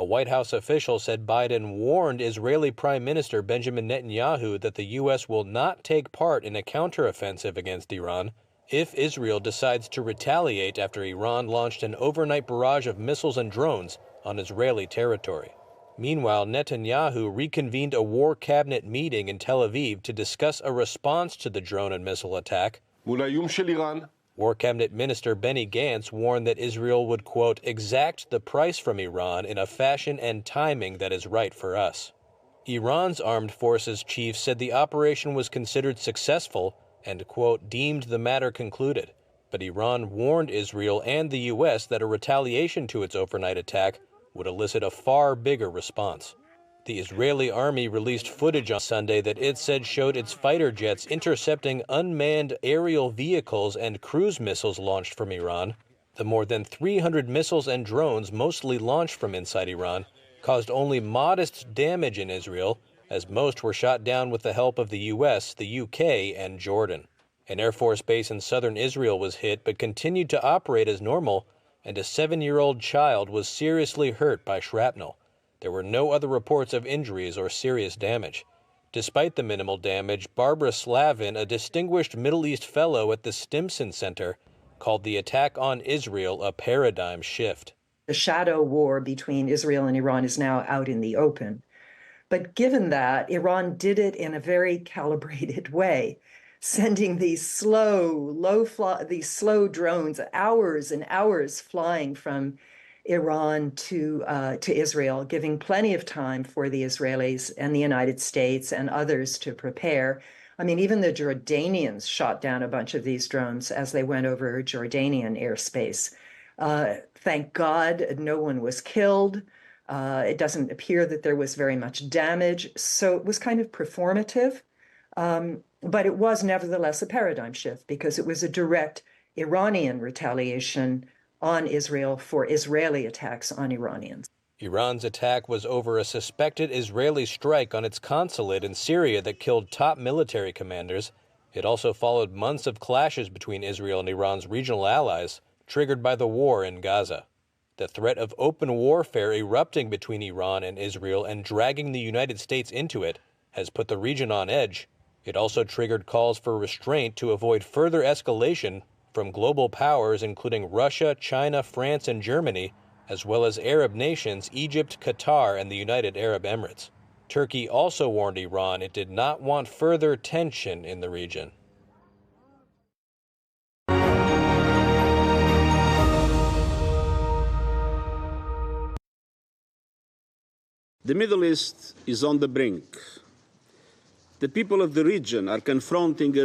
A White House official said Biden warned Israeli Prime Minister Benjamin Netanyahu that the U.S. will not take part in a counteroffensive against Iran if Israel decides to retaliate after Iran launched an overnight barrage of missiles and drones on Israeli territory. Meanwhile, Netanyahu reconvened a war cabinet meeting in Tel Aviv to discuss a response to the drone and missile attack. War Cabinet Minister Benny Gantz warned that Israel would, quote, exact the price from Iran in a fashion and timing that is right for us. Iran's armed forces chief said the operation was considered successful and, quote, deemed the matter concluded. But Iran warned Israel and the U.S. that a retaliation to its overnight attack would elicit a far bigger response. The Israeli army released footage on Sunday that it said showed its fighter jets intercepting unmanned aerial vehicles and cruise missiles launched from Iran. The more than 300 missiles and drones, mostly launched from inside Iran, caused only modest damage in Israel, as most were shot down with the help of the U.S., the U.K., and Jordan. An Air Force base in southern Israel was hit but continued to operate as normal, and a 7-year-old child was seriously hurt by shrapnel. There were no other reports of injuries or serious damage. Despite the minimal damage, Barbara Slavin, a distinguished Middle East fellow at the Stimson Center, called the attack on Israel a paradigm shift. The shadow war between Israel and Iran is now out in the open. But given that, Iran did it in a very calibrated way, sending these slow drones, hours and hours flying from Iran to Israel, giving plenty of time for the Israelis and the United States and others to prepare. I mean, even the Jordanians shot down a bunch of these drones as they went over Jordanian airspace. Thank God no one was killed. It doesn't appear that there was very much damage. So it was kind of performative, but it was nevertheless a paradigm shift because it was a direct Iranian retaliation on Israel for Israeli attacks on Iranians. Iran's attack was over a suspected Israeli strike on its consulate in Syria that killed top military commanders. It also followed months of clashes between Israel and Iran's regional allies, triggered by the war in Gaza. The threat of open warfare erupting between Iran and Israel and dragging the United States into it has put the region on edge. It also triggered calls for restraint to avoid further escalation from global powers including Russia, China, France, and Germany, as well as Arab nations Egypt, Qatar, and the United Arab Emirates. Turkey also warned Iran it did not want further tension in the region. The Middle East is on the brink. The people of the region are confronting a